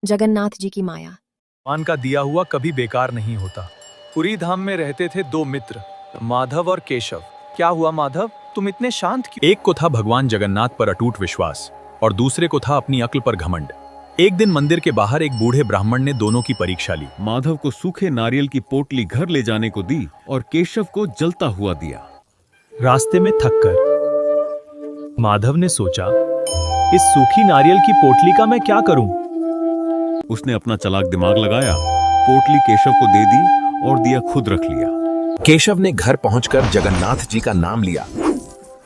जगन्नाथ जी की माया। भगवान का दिया हुआ कभी बेकार नहीं होता। पुरी धाम में रहते थे दो मित्र, माधव और केशव। क्या हुआ माधव, तुम इतने शांत क्यों? एक को था भगवान जगन्नाथ पर अटूट विश्वास और दूसरे को था अपनी अक्ल पर घमंड। एक दिन मंदिर के बाहर एक बूढ़े ब्राह्मण ने दोनों की परीक्षा ली। माधव को सूखे नारियल की पोटली घर ले जाने को दी और केशव को जलता हुआ दिया। रास्ते में थककर माधव ने सोचा, इस सूखी नारियल की पोटली का मैं क्या करूं? उसने अपना चालाक दिमाग लगाया, पोटली केशव को दे दी और दिया खुद रख लिया। केशव ने घर पहुंचकर जगन्नाथ जी का नाम लिया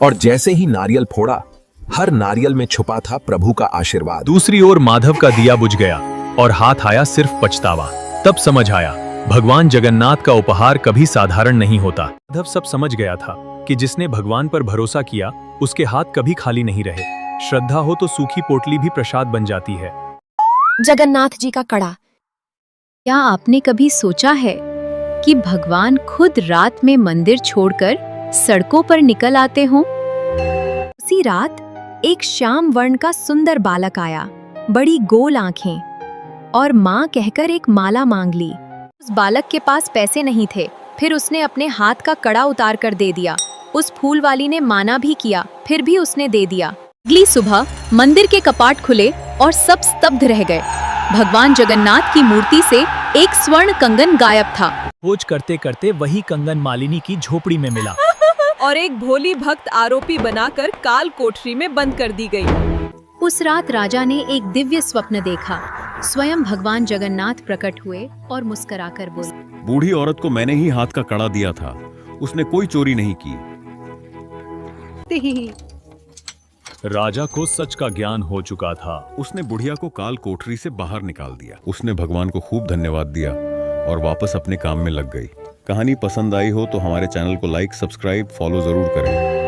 और जैसे ही नारियल फोड़ा, हर नारियल में छुपा था प्रभु का आशीर्वाद। दूसरी ओर माधव का दिया बुझ गया और हाथ आया सिर्फ पछतावा। तब समझ आया, भगवान जगन्नाथ का उपहार कभी साधारण नहीं होता। माधव सब समझ गया था कि जिसने भगवान पर भरोसा किया उसके हाथ कभी खाली नहीं रहे। श्रद्धा हो तो सूखी पोटली भी प्रसाद बन जाती है। जगन्नाथ जी का कड़ा। क्या आपने कभी सोचा है कि भगवान खुद रात में मंदिर छोड़कर सड़कों पर निकल आते हों? उसी रात एक श्याम वर्ण का सुंदर बालक आया, बड़ी गोल आंखें, और माँ कहकर एक माला मांग ली। उस बालक के पास पैसे नहीं थे, फिर उसने अपने हाथ का कड़ा उतार कर दे दिया। उस फूल वाली ने माना भी किया, फिर भी उसने दे दिया। अगली सुबह मंदिर के कपाट खुले और सब स्तब्ध रह गए। भगवान जगन्नाथ की मूर्ति से एक स्वर्ण कंगन गायब था। खोज करते करते वही कंगन मालिनी की झोपड़ी में मिला और एक भोली भक्त आरोपी बनाकर काल कोठरी में बंद कर दी गई। उस रात राजा ने एक दिव्य स्वप्न देखा। स्वयं भगवान जगन्नाथ प्रकट हुए और मुस्कुराकर बोले, बूढ़ी औरत को मैंने ही हाथ का कड़ा दिया था, उसने कोई चोरी नहीं की। राजा को सच का ज्ञान हो चुका था। उसने बुढ़िया को काल कोठरी से बाहर निकाल दिया। उसने भगवान को खूब धन्यवाद दिया और वापस अपने काम में लग गई। कहानी पसंद आई हो तो हमारे चैनल को लाइक, सब्सक्राइब, फॉलो जरूर करें।